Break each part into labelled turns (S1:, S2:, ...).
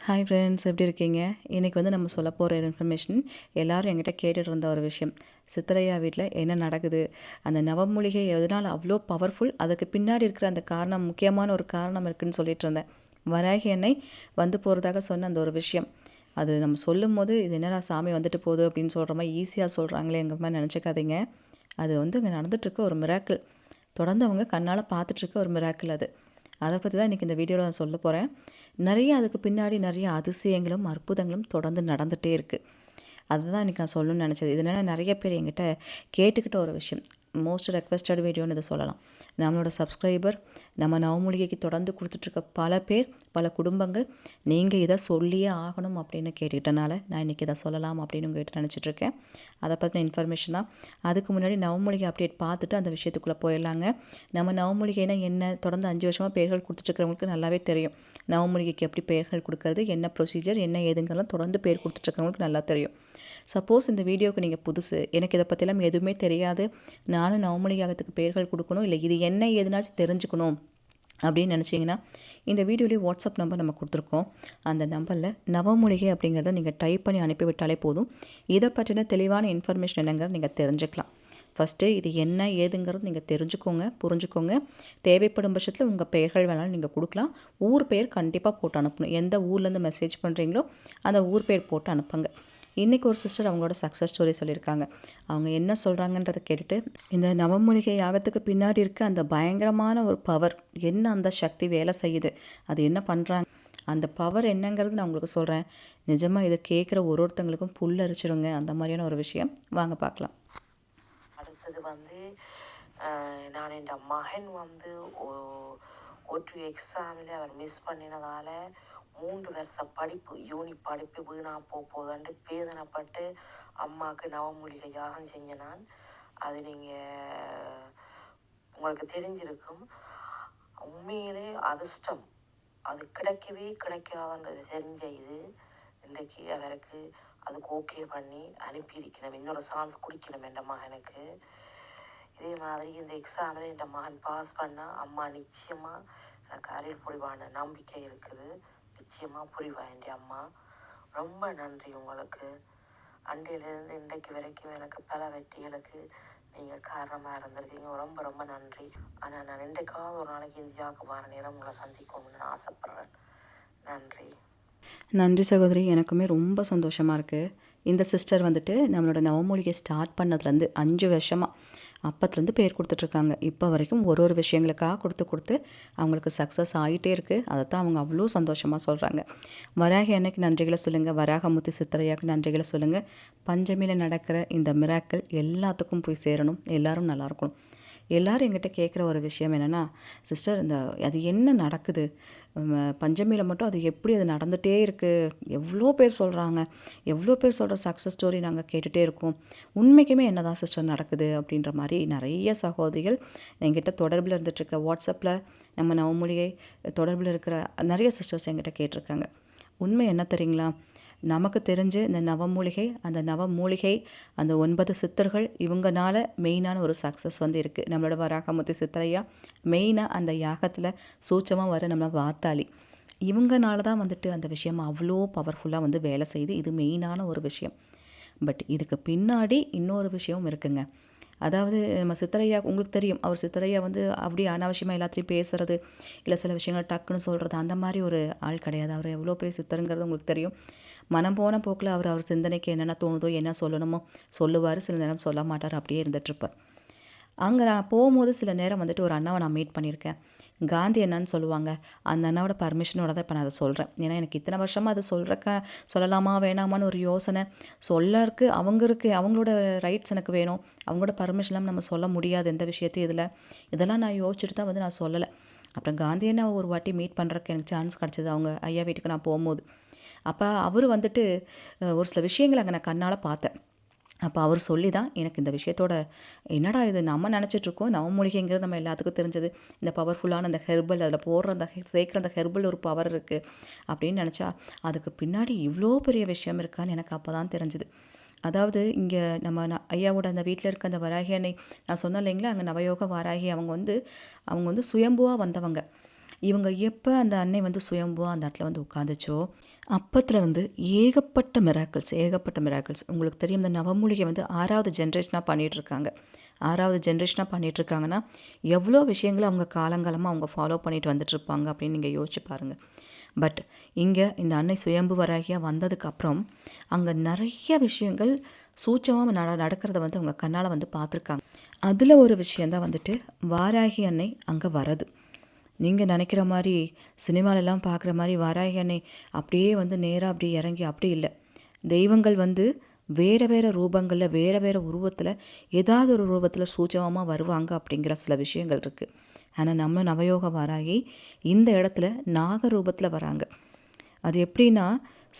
S1: Hi friends, எப்படி இருக்கீங்க? இன்றைக்கி வந்து நம்ம சொல்ல போகிற இன்ஃபர்மேஷன் எல்லோரும் என்கிட்ட கேட்டுட்டு இருந்த ஒரு விஷயம். சித்தரையா வீட்டில் என்ன நடக்குது? அந்த நவமூலிகை எதனால் அவ்வளோ பவர்ஃபுல்? அதுக்கு பின்னாடி இருக்கிற அந்த காரணம், முக்கியமான ஒரு காரணம் இருக்குதுன்னு சொல்லிட்டு இருந்தேன். வராகி எண்ணெய் வந்து போகிறதாக சொன்ன அந்த ஒரு விஷயம், அது நம்ம சொல்லும் போது இது என்னடா சாமி வந்துட்டு போகுது அப்படின்னு சொல்கிற மாதிரி ஈஸியாக சொல்கிறாங்களே எங்கள் மாதிரி நினச்சிக்காதீங்க. அது வந்து இங்கே நடந்துகிட்ருக்க ஒரு மிராக்கிள். தொடர்ந்து அவங்க கண்ணால் பார்த்துட்ருக்க ஒரு மிராக்கிள் அது. அதை பற்றி தான் இன்றைக்கி இந்த வீடியோவில் நான் சொல்ல போகிறேன். அதுக்கு பின்னாடி நிறைய அதிசயங்களும் அற்புதங்களும் தொடர்ந்து நடந்துகிட்டே இருக்குது. அதுதான் இன்றைக்கி நான் சொல்லணும்னு நினச்சது. இதனால் நிறைய பேர் என்கிட்ட கேட்டுக்கிட்ட ஒரு விஷயம். மோஸ்ட் ரெக்வஸ்டட் வீடியோன்னு இதை சொல்லலாம். நம்மளோட சப்ஸ்கிரைபர், நம்ம நவமூலிகைக்கு தொடர்ந்து கொடுத்துட்ருக்க பல பேர், பல குடும்பங்கள், நீங்கள் இதை சொல்லியே ஆகணும் அப்படின்னு கேட்டுக்கிட்டனால நான் இன்றைக்கி இதை சொல்லலாம் அப்படின்னு உங்கள்கிட்ட நினச்சிட்ருக்கேன். அதை பற்றின இன்ஃபர்மேஷன் தான். அதுக்கு முன்னாடி நவமூலிகை அப்டேட் பார்த்துட்டு அந்த விஷயத்துக்குள்ளே போயிடலாங்க. நம்ம நவமூலிகைனா என்ன, தொடர்ந்து 5 வருஷமாக பெயர்கள் கொடுத்துட்ருக்கிறவங்களுக்கு நல்லாவே தெரியும். நவமூலிகைக்கு எப்படி பெயர்கள் கொடுக்கறது, என்ன ப்ரொசீஜர், என்ன ஏதுங்கெல்லாம் தொடர்ந்து பேர் கொடுத்துட்ருக்கிறவங்களுக்கு நல்லா தெரியும். சப்போஸ் இந்த வீடியோவுக்கு நீங்கள் புதுசு, எனக்கு இதை பற்றிலாம் எதுவுமே தெரியாது, நானும் நவமூலிகாகத்துக்கு பெயர்கள் கொடுக்கணும், இல்லை இது என்ன ஏதுனாச்சும் தெரிஞ்சுக்கணும் அப்படின்னு நினச்சிங்கன்னா, இந்த வீடியோலேயே வாட்ஸ்அப் நம்பர் நம்ம கொடுத்துருக்கோம். அந்த நம்பரில் நவமூலிகை அப்படிங்கிறத நீங்கள் டைப் பண்ணி அனுப்பிவிட்டாலே போதும். இதை பற்றின தெளிவான இன்ஃபர்மேஷன் என்னங்கிறத நீங்கள் தெரிஞ்சுக்கலாம். ஃபஸ்ட்டு இது என்ன ஏதுங்கிறது நீங்கள் தெரிஞ்சுக்கோங்க, புரிஞ்சுக்கோங்க. தேவைப்படும் பட்சத்தில் உங்கள் பெயர்கள் வேணாலும் நீங்கள் கொடுக்கலாம். ஊர் பெயர் கண்டிப்பாக போட்டு அனுப்பணும். எந்த ஊர்லேருந்து மெசேஜ் பண்ணுறீங்களோ அந்த ஊர் பெயர் போட்டு அனுப்புங்க. இன்றைக்கி ஒரு சிஸ்டர் அவங்களோட சக்ஸஸ் ஸ்டோரி சொல்லியிருக்காங்க. அவங்க என்ன சொல்கிறாங்கன்றதை கேட்டுட்டு, இந்த நவமூலிகை யாகத்துக்கு பின்னாடி இருக்க அந்த பயங்கரமான ஒரு பவர், என்ன அந்த சக்தி வேலை செய்யுது, அது என்ன பண்ணுறாங்க, அந்த பவர் என்னங்கிறது நான் உங்களுக்கு சொல்கிறேன். நிஜமாக இதை கேட்குற ஒருத்தங்களுக்கும் புல்லரிச்சிருங்க. அந்த மாதிரியான ஒரு விஷயம். வாங்க பார்க்கலாம்.
S2: அடுத்தது வந்து நான் என் மகன் வந்து ஒரு எக்ஸாமில் அவர் மிஸ் பண்ணினதால் 3 வருஷ படிப்பு படிப்பு வீணாக போகுதுன்ட்டு வேதனைப்பட்டு அம்மாவுக்கு நவமூலிகை யாகம் செஞ்ச நான். அது நீங்கள் உங்களுக்கு தெரிஞ்சிருக்கும். உண்மையிலே அதிர்ஷ்டம், அது கிடைக்கவே கிடைக்காதுன்றது தெரிஞ்ச இது இன்றைக்கு அவருக்கு அதுக்கு ஓகே பண்ணி அனுப்பியிருக்கணும். இன்னொரு சான்ஸ் குடிக்கணும் என் மகனுக்கு. இதே மாதிரி இந்த எக்ஸாமில் என் மகன் பாஸ் பண்ணால் அம்மா நிச்சயமாக எனக்கு அருள் புரிவான நம்பிக்கை இருக்குது. நிச்சயமாக புரிவா என் அம்மா. ரொம்ப நன்றி உங்களுக்கு. அன்றையிலேருந்து இன்றைக்கு வரைக்கும் எனக்கு பல வெற்றிகளுக்கு நீங்கள் காரணமாக இருந்திருக்கீங்க. ரொம்ப ரொம்ப நன்றி. ஆனால் நான் இன்றைக்காவது ஒரு நாளைக்கு இந்தியாவுக்கு வர நேரம் உங்களை சந்திக்கணும்னு நான் ஆசைப்பட்றேன். நன்றி.
S1: நன்றி சகோதரி. எனக்குமே ரொம்ப சந்தோஷமாக இருக்குது. இந்த சிஸ்டர் வந்துட்டு நம்மளோட நவமூலிகை ஸ்டார்ட் பண்ணதுலேருந்து 5 வருஷமாக அப்பத்துலேருந்து பேர் கொடுத்துட்ருக்காங்க. இப்போ வரைக்கும் ஒரு விஷயங்களுக்காக கொடுத்து அவங்களுக்கு சக்ஸஸ் ஆகிட்டே இருக்குது. அதை தான் அவங்க அவ்வளோ சந்தோஷமாக சொல்கிறாங்க. வராகி அன்னைக்கு நன்றிகளை சொல்லுங்கள், வராகமுத்து சித்தரையாக்கு நன்றிகளை சொல்லுங்கள். பஞ்சமியில் நடக்கிற இந்த மிராக்கள் எல்லாத்துக்கும் போய் சேரணும், எல்லோரும் நல்லா இருக்கணும். எல்லோரும் என்கிட்ட கேட்குற ஒரு விஷயம் என்னென்னா, சிஸ்டர் இந்த அது என்ன நடக்குது, பஞ்சமியில் மட்டும் அது எப்படி அது நடந்துகிட்டே இருக்குது, எவ்வளோ பேர் சொல்கிறாங்க, எவ்வளோ பேர் சொல்கிற சக்ஸஸ் ஸ்டோரி நாங்கள் கேட்டுகிட்டே இருக்கோம், உண்மைக்குமே என்ன தான் சிஸ்டர் நடக்குது அப்படின்ற மாதிரி நிறைய சகோதரிகள் என்கிட்ட தொடர்பில் இருந்துகிட்ருக்க வாட்ஸ்அப்பில் நம்ம நவமூலிகை தொடர்பில் இருக்கிற நிறைய சிஸ்டர்ஸ் என்கிட்ட கேட்டிருக்காங்க. உண்மை என்ன தெரியுங்களா, நமக்கு தெரிஞ்சு இந்த நவமூலிகை, அந்த 9 சித்தர்கள், இவங்கனால மெயினான ஒரு சக்ஸஸ் வந்து இருக்குது. நம்மளோட வராகமுத்து சித்தரையா மெயினாக அந்த யாகத்தில் சூட்சமாக வர நம்ம வார்த்தாளி, இவங்கனால தான் வந்துட்டு அந்த விஷயம் அவ்வளோ பவர்ஃபுல்லாக வந்து வேலை செய்யுது. இது மெயினான ஒரு விஷயம். பட் இதுக்கு பின்னாடி இன்னொரு விஷயமும் இருக்குங்க. அதாவது நம்ம சித்தரையா, உங்களுக்கு தெரியும், அவர் சித்தரையா வந்து அப்படியே அனாவசியமாக எல்லாத்தையும் பேசுகிறது, இல்லை சில விஷயங்கள் டக்குன்னு சொல்கிறது, அந்த மாதிரி ஒரு ஆள் கிடையாது. அவர் எவ்வளோ பெரிய சித்தருங்கிறது உங்களுக்கு தெரியும். மனம் போன போக்கில் அவர் சிந்தனைக்கு என்னென்ன தோணுதோ, என்ன சொல்லணுமோ சொல்லுவார், சில நேரம் சொல்ல மாட்டார், அப்படியே இருந்துகிட்ருப்பார். அங்கே நான் போகும்போது சில நேரம் வந்துட்டு ஒரு அண்ணாவை நான் மீட் பண்ணியிருக்கேன். காந்தி அண்ணான்னு சொல்லுவாங்க. அந்த அண்ணாவோட பர்மிஷனோட தான் இப்போ நான் அதை சொல்கிறேன். ஏன்னா எனக்கு இத்தனை வருஷமாக அதை சொல்லலாமா வேணாமான்னு ஒரு யோசனை. சொல்லறக்கு அவங்களோட ரைட்ஸ் எனக்கு வேணும். அவங்களோட பர்மிஷன்லாம் நம்ம சொல்ல முடியாது எந்த விஷயத்தையும் இதெல்லாம் நான் யோசிச்சுட்டு தான் வந்து நான் சொல்லலை. அப்புறம் காந்தி அண்ணா ஒரு வாட்டி மீட் பண்ணுறக்கு எனக்கு சான்ஸ் கிடச்சிது. அவங்க ஐயா வீட்டுக்கு நான் போகும்போது. அப்போ அவர் வந்துட்டு ஒரு சில விஷயங்கள் அங்கே நான் கண்ணால் பார்த்தேன். அப்போ அவர் சொல்லி தான் எனக்கு இந்த விஷயத்தோட, என்னடா இது நம்ம நினச்சிட்ருக்கோம், நவமூலிகைங்கிறது நம்ம எல்லாத்துக்கும் தெரிஞ்சது, இந்த பவர்ஃபுல்லான அந்த ஹெர்பல், அதில் போடுற அந்த சேர்க்குற அந்த ஹெர்பல் ஒரு பவர் இருக்குது அப்படின்னு நினச்சா, அதுக்கு பின்னாடி இவ்வளோ பெரிய விஷயம் இருக்கான்னு எனக்கு அப்போ தான் தெரிஞ்சுது. அதாவது இங்கே நம்ம ஐயாவோட அந்த வீட்டில் இருக்க அந்த வராகி அன்னை, நான் சொன்னேன் இல்லைங்களா, அங்கே நவயோக வாராகி அவங்க வந்து சுயம்புவாக வந்தவங்க. இவங்க எப்போ அந்த அன்னை வந்து சுயம்புவா அந்த இடத்துல வந்து உட்காந்துச்சோ அப்பத்துலேருந்து ஏகப்பட்ட மிராக்கிள்ஸ் உங்களுக்கு தெரியும். இந்த நவமூலிகை வந்து 6வது ஜென்ரேஷனாக பண்ணிகிட்ருக்காங்க. 6வது ஜென்ரேஷனாக பண்ணிகிட்ருக்காங்கன்னா எவ்வளோ விஷயங்களை அவங்க காலங்காலமாக அவங்க ஃபாலோ பண்ணிட்டு வந்துட்டுருப்பாங்க அப்படின்னு நீங்கள் யோசிச்சு பாருங்கள். பட் இங்கே இந்த அன்னை சுயம்பு வராகியாக வந்ததுக்கப்புறம் அங்கே நிறைய விஷயங்கள் சூட்சமாக நடக்கிறத வந்து அவங்க கண்ணால் வந்து பார்த்துருக்காங்க. அதில் ஒரு விஷயந்தான் வந்துட்டு வாராகி அன்னை அங்கே வரது. நீங்கள் நினைக்கிற மாதிரி சினிமாலெல்லாம் பார்க்குற மாதிரி வாராகி அன்னை அப்படியே வந்து நேராக அப்படியே இறங்கி அப்படி இல்லை. தெய்வங்கள் வந்து வேறு வேறு ரூபங்களில் வேறு வேறு உருவத்தில் ஏதாவது ஒரு ரூபத்தில் சூட்சமமாக வருவாங்க அப்படிங்கிற சில விஷயங்கள் இருக்குது. ஆனால் நம்ம நவயோக வாராகி இந்த இடத்துல நாக ரூபத்தில் வராங்க. அது எப்படின்னா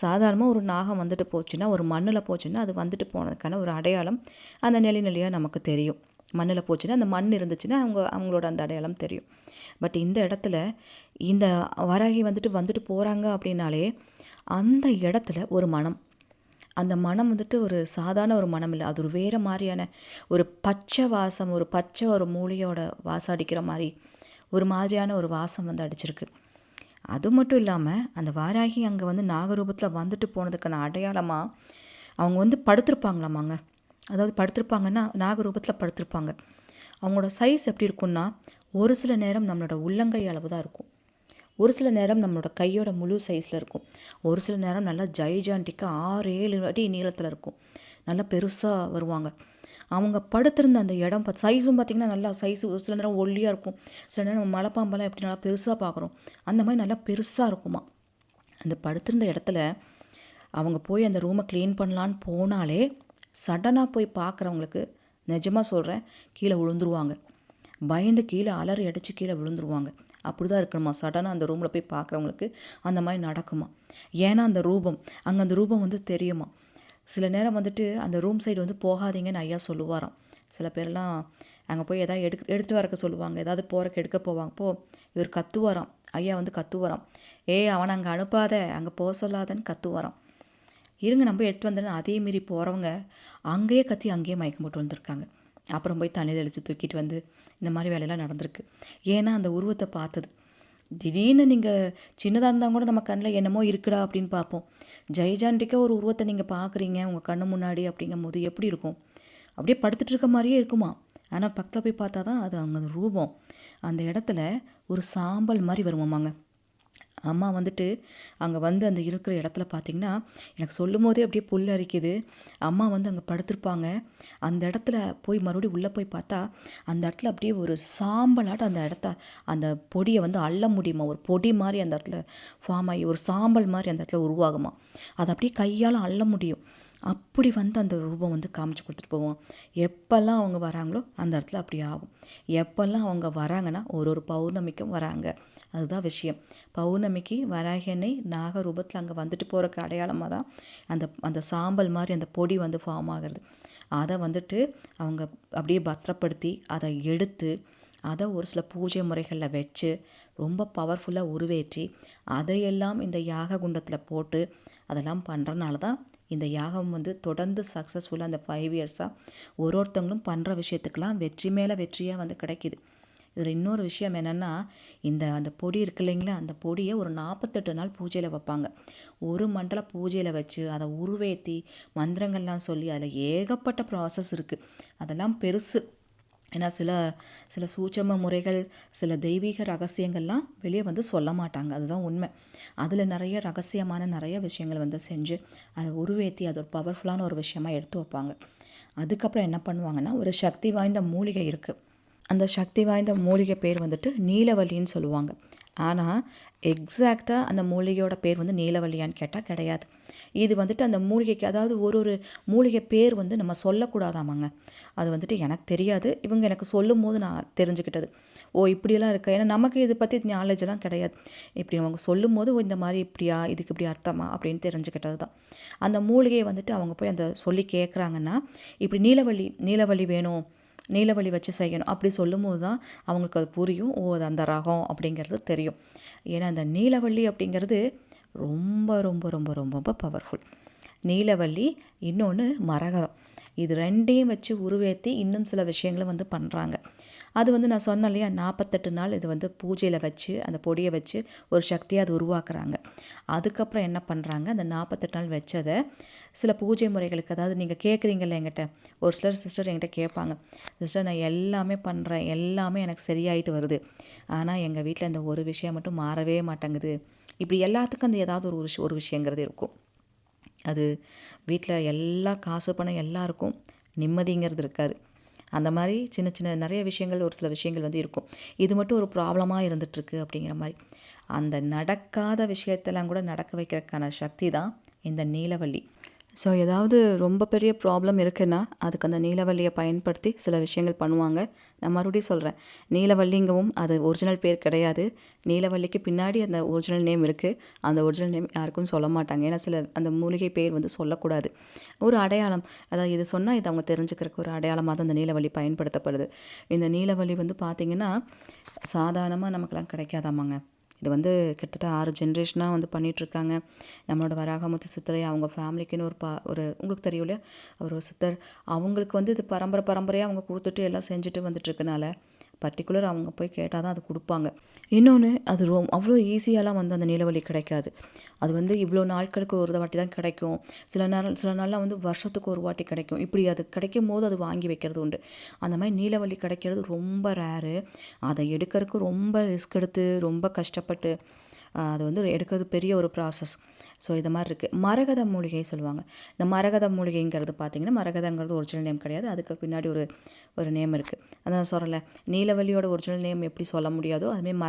S1: சாதாரணமாக ஒரு நாகம் வந்துட்டு போச்சுன்னா ஒரு மண்ணில் போச்சுன்னா அது வந்துட்டு போனதுக்கான ஒரு அடையாளம் அந்த நெளியாக நமக்கு தெரியும். மண்ணில் போச்சுன்னா அந்த மண் இருந்துச்சுன்னா அவங்களோட அந்த அடையாளம் தெரியும். பட் இந்த இடத்துல இந்த வராகி வந்துட்டு போகிறாங்க அப்படின்னாலே அந்த இடத்துல ஒரு மனம், அந்த மனம் வந்துட்டு ஒரு சாதாரண ஒரு மனம் இல்லை. அது ஒரு வேறு மாதிரியான ஒரு பச்சை வாசம், ஒரு மூலிகையோட வாசம் அடிக்கிற மாதிரி ஒரு மாதிரியான ஒரு வாசம் வந்து அடிச்சிருக்கு. அது மட்டும் இல்லாமல் அந்த வாராகி அங்கே வந்து நாகரூபத்தில் வந்துட்டு போனதுக்கான அடையாளமாக அவங்க வந்து படுத்திருப்பாங்களாமாங்க. அதாவது படுத்திருப்பாங்கன்னா நாகரூபத்தில் படுத்திருப்பாங்க. அவங்களோட சைஸ் எப்படி இருக்குன்னா ஒரு சில நேரம் நம்மளோட உள்ளங்கை அளவு தான் இருக்கும், ஒரு சில நேரம் நம்மளோட கையோட முழு சைஸில் இருக்கும், ஒரு சில நேரம் நல்லா ஜைஜாண்டிக்காக 6-7 அடி நீளத்தில் இருக்கும், நல்லா பெருசாக வருவாங்க. அவங்க படுத்திருந்த அந்த இடம் சைஸும் பார்த்திங்கன்னா நல்லா சைஸு ஒரு சில நேரம் ஒல்லியாக இருக்கும், சில நேரம் மலைப்பாம்பெல்லாம் எப்படி நல்லா பெருசாக பார்க்குறோம் அந்த மாதிரி நல்லா பெருசாக இருக்குமா. அந்த படுத்திருந்த இடத்துல அவங்க போய் அந்த ரூமை க்ளீன் பண்ணலான்னு போனாலே சடனாக போய் பார்க்குறவங்களுக்கு நிஜமாக சொல்கிறேன் கீழே விழுந்துருவாங்க. பயந்து கீழே அலறி அடித்து கீழே விழுந்துருவாங்க. அப்படி தான் இருக்கணுமா. சடனாக அந்த ரூமில் போய் பார்க்குறவங்களுக்கு அந்த மாதிரி நடக்குமா. ஏன்னா அந்த ரூபம் வந்து தெரியுமா. சில நேரம் வந்துட்டு அந்த ரூம் சைடு வந்து போகாதீங்கன்னு ஐயா சொல்லுவாராம். சில பேர்லாம் அங்கே போய் எதாவது எடுத்து வரக்க சொல்லுவாங்க, ஏதாவது போகிறக்கு எடுக்க போவாங்க. இவர் கத்துவாராம், ஐயா வந்து கத்துவாராம், அவனை அங்கே அனுப்பாத, அங்கே போக சொல்லாதன்னு கத்துவாராம். இருங்க நம்ம எடுத்து வந்தேன்னு அதே மீறி போகிறவங்க அங்கேயே கத்தி அங்கேயே மயக்கம் போட்டு வந்திருக்காங்க. அப்புறம் போய் தண்ணி தெளித்து தூக்கிட்டு வந்து இந்த மாதிரி வேலையெல்லாம் நடந்திருக்கு. ஏன்னா அந்த உருவத்தை பார்த்தது. திடீர்னு நீங்கள் சின்னதாக இருந்தால் கூட நம்ம கண்ணில் என்னமோ இருக்குடா அப்படின்னு பார்ப்போம். ஜெய்ஜாண்டிக்காக ஒரு உருவத்தை நீங்கள் பார்க்குறீங்க உங்கள் கண்ணு முன்னாடி அப்படிங்கும் போது எப்படி இருக்கும், அப்படியே படுத்துட்டு இருக்க மாதிரியே இருக்குமா. ஆனால் பக்கத்தில் போய் பார்த்தா தான் அது அவங்க ரூபம். அந்த இடத்துல ஒரு சாம்பல் மாதிரி வருமாமாங்க. அம்மா வந்துட்டு அங்கே வந்து அந்த இருக்கிற இடத்துல பார்த்திங்கன்னா எனக்கு சொல்லும் போதே அப்படியே புல் அரிக்குது. அம்மா வந்து அங்கே படுத்திருப்பாங்க. அந்த இடத்துல போய் மறுபடியும் உள்ளே போய் பார்த்தா அந்த இடத்துல அப்படியே ஒரு சாம்பலாட்ட அந்த பொடியை வந்து அள்ள முடியுமா. ஒரு பொடி மாதிரி அந்த இடத்துல ஃபார்ம் ஆகி ஒரு சாம்பல் மாதிரி அந்த இடத்துல உருவாகுமா. அதை அப்படியே கையால் அள்ள முடியும். அப்படி வந்து அந்த ரூபம் வந்து காமிச்சு கொடுத்துட்டு போவோம். எப்போல்லாம் அவங்க வராங்களோ அந்த இடத்துல அப்படி ஆகும். எப்போல்லாம் அவங்க வராங்கன்னா ஒரு பௌர்ணமிக்கும் வராங்க. அதுதான் விஷயம். பௌர்ணமிக்கு வராகி அன்னை நாக ரூபத்தில் அங்கே வந்துட்டு போகிறக்கு அடையாளமாக தான் அந்த சாம்பல் மாதிரி அந்த பொடி வந்து ஃபார்ம் ஆகிறது. அதை வந்துட்டு அவங்க அப்படியே பத்திரப்படுத்தி அதை எடுத்து அதை ஒரு சில பூஜை முறைகளில் வச்சு ரொம்ப பவர்ஃபுல்லாக உருவேற்றி அதையெல்லாம் இந்த யாக குண்டத்தில் போட்டு அதெல்லாம் பண்ணுறனால தான் இந்த யாகம் வந்து தொடர்ந்து சக்ஸஸ்ஃபுல்லாக அந்த 5 இயர்ஸாக ஒருத்தவங்களும் பண்ணுற விஷயத்துக்கெல்லாம் வெற்றி மேலே வெற்றியாக வந்து கிடைக்கிது. இதில் இன்னொரு விஷயம் என்னென்னா அந்த பொடி இருக்கு இல்லைங்களா, அந்த பொடியை ஒரு 48 நாள் பூஜையில் வைப்பாங்க. ஒரு மண்டல பூஜையில் வச்சு அதை உருவேற்றி மந்திரங்கள்லாம் சொல்லி அதில் ஏகப்பட்ட ப்ராசஸ் இருக்குது. அதெல்லாம் பெருசு. ஏன்னா சில சூட்சம முறைகள் சில தெய்வீக ரகசியங்கள்லாம் வெளியே வந்து சொல்ல மாட்டாங்க. அதுதான் உண்மை. அதில் நிறைய ரகசியமான நிறைய விஷயங்கள் வந்து செஞ்சு அதை உருவேற்றி அது ஒரு பவர்ஃபுல்லான ஒரு விஷயமாக எடுத்து வைப்பாங்க. அதுக்கப்புறம் என்ன பண்ணுவாங்கன்னா ஒரு சக்தி வாய்ந்த மூலிகை இருக்குது. அந்த சக்தி வாய்ந்த மூலிகை பேர் வந்துட்டு நீலவல்லின்னு சொல்லுவாங்க. ஆனால் எக்ஸாக்டாக அந்த மூலிகையோட பேர் வந்து நீலவல்லியான்னு கேட்டால் கிடையாது. இது வந்துட்டு அந்த மூலிகைக்கு அதாவது ஒரு மூலிகை பேர் வந்து நம்ம சொல்லக்கூடாதாமாங்க. அது வந்துட்டு எனக்கு தெரியாது, இவங்க எனக்கு சொல்லும் போது நான் தெரிஞ்சுக்கிட்டது. இப்படியெல்லாம் இருக்கா. ஏன்னா நமக்கு இதை பற்றி நாலேஜெல்லாம் கிடையாது. இப்படி அவங்க சொல்லும் போது இந்த மாதிரி இப்படியா, இதுக்கு இப்படி அர்த்தமா அப்படின்னு தெரிஞ்சுக்கிட்டது தான். அந்த மூலிகையை வந்துட்டு அவங்க போய் சொல்லி கேட்குறாங்கன்னா இப்படி நீலவல்லி வேணும், நீலவல்லி வச்சு செய்யணும் அப்படி சொல்லும்போது தான் அவங்களுக்கு அது புரியும். அது அந்த ரகம் அப்படிங்கிறது தெரியும். ஏன்னா அந்த நீலவல்லி அப்படிங்கிறது ரொம்ப ரொம்ப ரொம்ப ரொம்ப ரொம்ப பவர்ஃபுல். நீலவல்லி இன்னொன்று மரகதம். இது 2யும் வச்சு உருவேத்தி இன்னும் சில விஷயங்கள வந்து பண்ணுறாங்க. அது வந்து நான் சொன்னேன் இல்லையா, 48 நாள் இது வந்து பூஜையில் வச்சு அந்த பொடியை வச்சு ஒரு சக்தியை அது உருவாக்குறாங்க. அதுக்கப்புறம் என்ன பண்ணுறாங்க, அந்த 48 நாள் வச்சதை சில பூஜை முறைகளுக்கு, அதாவது நீங்கள் கேட்குறீங்கல்ல என்கிட்ட, ஒரு சிலர் சிஸ்டர் என்கிட்ட கேட்பாங்க, சிஸ்டர் நான் எல்லாமே பண்ணுறேன், எல்லாமே எனக்கு சரியாயிட்டு வருது, ஆனால் எங்கள் வீட்டில் இந்த ஒரு விஷயம் மட்டும் மாறவே மாட்டேங்குது. இப்படி எல்லாத்துக்கும் அந்த ஏதாவது ஒரு விஷயங்கிறது இருக்கும். அது வீட்டில் எல்லா காசு பணம் எல்லாம் இருக்கும், நிம்மதிங்கிறது இருக்காது. அந்த மாதிரி சின்ன சின்ன நிறைய விஷயங்கள், ஒரு சில விஷயங்கள் வந்து இருக்கும். இது மட்டும் ஒரு ப்ராப்ளமாக இருந்துகிட்ருக்கு அப்படிங்கிற மாதிரி. அந்த நடக்காத விஷயத்தெல்லாம் கூட நடக்க வைக்கிறதுக்கான சக்தி தான் இந்த நீலவல்லி. ஸோ ஏதாவது ரொம்ப பெரிய ப்ராப்ளம் இருக்குன்னா அதுக்கு அந்த நீலவல்லியை பயன்படுத்தி சில விஷயங்கள் பண்ணுவாங்க. நான் மறுபடியும் சொல்கிறேன், நீலவல்லிங்கவும் அது ஒரிஜினல் பேர் கிடையாது. நீலவல்லிக்கு பின்னாடி அந்த ஒரிஜினல் நேம் இருக்குது. அந்த ஒரிஜினல் நேம் யாருக்கும் சொல்ல மாட்டாங்க. ஏன்னா சில அந்த மூலிகை பேர் வந்து சொல்லக்கூடாது. ஒரு அடையாளம், அதாவது இது சொன்னால் இதை அவங்க தெரிஞ்சுக்கிறதுக்கு ஒரு அடையாளமாக தான் அந்த நீலவல்லி பயன்படுத்தப்படுது. இந்த நீலவல்லி வந்து பார்த்திங்கன்னா சாதாரணமாக நமக்கெல்லாம் கிடைக்காதாமாங்க. இது வந்து கிட்டத்தட்ட 6 ஜென்ரேஷனாக வந்து பண்ணிகிட்ருக்காங்க. நம்மளோட வராகமுத்து சித்தரை அவங்க ஃபேமிலிக்குன்னு ஒரு உங்களுக்கு தெரியும் இல்லையா, அவர் ஒரு சித்தர். அவங்களுக்கு வந்து இது பரம்பரையாக அவங்க கொடுத்துட்டு எல்லாம் செஞ்சுட்டு வந்துட்டுருக்கனால பர்டிகுலர் அவங்க போய் கேட்டால் தான் அது கொடுப்பாங்க. இன்னொன்று, அது அவ்வளோ ஈஸியாலாம் வந்து அந்த நீலவல்லி கிடைக்காது. அது வந்து இவ்வளோ நாட்களுக்கு ஒரு வாட்டி தான் கிடைக்கும். சில நாள்லாம் வந்து வருஷத்துக்கு ஒரு வாட்டி கிடைக்கும். இப்படி அது கிடைக்கும் போது அது வாங்கி வைக்கிறது உண்டு. அந்த மாதிரி நீலவல்லி கிடைக்கிறது ரொம்ப ரேரு. அதை எடுக்கிறதுக்கு ரொம்ப ரிஸ்க் எடுத்து ரொம்ப கஷ்டப்பட்டு அது வந்து எடுக்கிறது பெரிய ஒரு ப்ராசஸ். ஸோ இது மாதிரி இருக்குது. மரகத மூலிகை சொல்லுவாங்க. இந்த மரகத மூலிகைங்கிறது பார்த்திங்கன்னா, மரகதங்கிறது ஒரிஜினல் நேம் கிடையாது. அதுக்கு பின்னாடி ஒரு நேம் இருக்குது. அதான் சொல்கிறேன்ல, நீலவல்லியோட ஒரிஜினல் நேம் எப்படி சொல்ல முடியாதோ அதுமாதிரி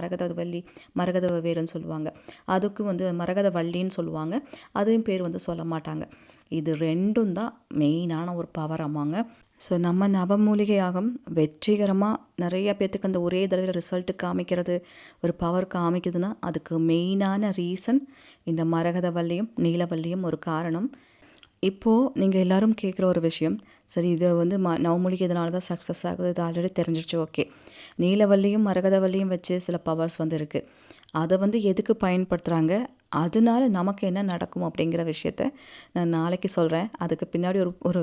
S1: மரகத வேருன்னு சொல்லுவாங்க. அதுக்கு வந்து மரகத வள்ளின்னு சொல்லுவாங்க. அதையும் பேர் வந்து சொல்ல மாட்டாங்க. இது 2ம் தான் மெயினான ஒரு பவர் ஆமாங்க. ஸோ நம்ம நவமூலிகை யாகம் வெற்றிகரமாக நிறைய பேர்த்துக்கு அந்த ஒரே தடவையில் ரிசல்ட்டு காமிக்கிறது, ஒரு பவர் காமிக்குதுன்னா அதுக்கு மெயினான ரீசன் இந்த மரகதவல்லியும் நீலவல்லியும் ஒரு காரணம். இப்போது நீங்கள் எல்லோரும் கேட்குற ஒரு விஷயம், சரி இது வந்து நவமூலிகை இதனால தான் சக்ஸஸ் ஆகுது, இது ஆல்ரெடி தெரிஞ்சிருச்சு, ஓகே. நீலவல்லியும் மரகதவல்லியும் வச்சு சில பவர்ஸ் வந்து இருக்குது. அதை வந்து எதுக்கு பயன்படுத்துகிறாங்க, அதனால நமக்கு என்ன நடக்கும் அப்படிங்கிற விஷயத்த நான் நாளைக்கு சொல்கிறேன். அதுக்கு பின்னாடி ஒரு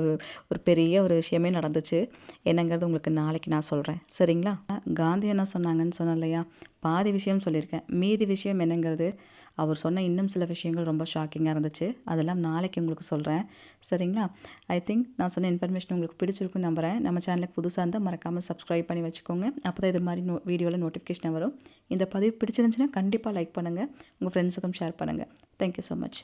S1: ஒரு பெரிய ஒரு விஷயமே நடந்துச்சு. என்னங்கிறது உங்களுக்கு நாளைக்கு நான் சொல்கிறேன், சரிங்களா? காந்தி என்ன சொன்னாங்கன்னு சொன்னேன் இல்லையா, பாதி விஷயம் சொல்லியிருக்கேன். மீதி விஷயம் என்னங்கிறது, அவர் சொன்ன இன்னும் சில விஷயங்கள் ரொம்ப ஷாக்கிங்காக இருந்துச்சு. அதெல்லாம் நாளைக்கு உங்களுக்கு சொல்கிறேன், சரிங்களா? ஐ திங்க் நான் சொன்ன இன்ஃபர்மேஷன் உங்களுக்கு பிடிச்சிருக்குன்னு நம்புகிறேன். நம்ம சேனலுக்கு புதுசாக இருந்தால் மறக்காமல் சப்ஸ்கிரைப் பண்ணி வச்சுக்கோங்க. அப்போ தான் இது மாதிரி வீடியோவில் நோட்டிஃபிகேஷன் வரும். இந்த பதிவு பிடிச்சிருந்துச்சுன்னா கண்டிப்பாக லைக் பண்ணுங்கள், உங்கள் ஃப்ரெண்ட்ஸுக்கும் ஷேர் பண்ணுங்கள். Thank you so much.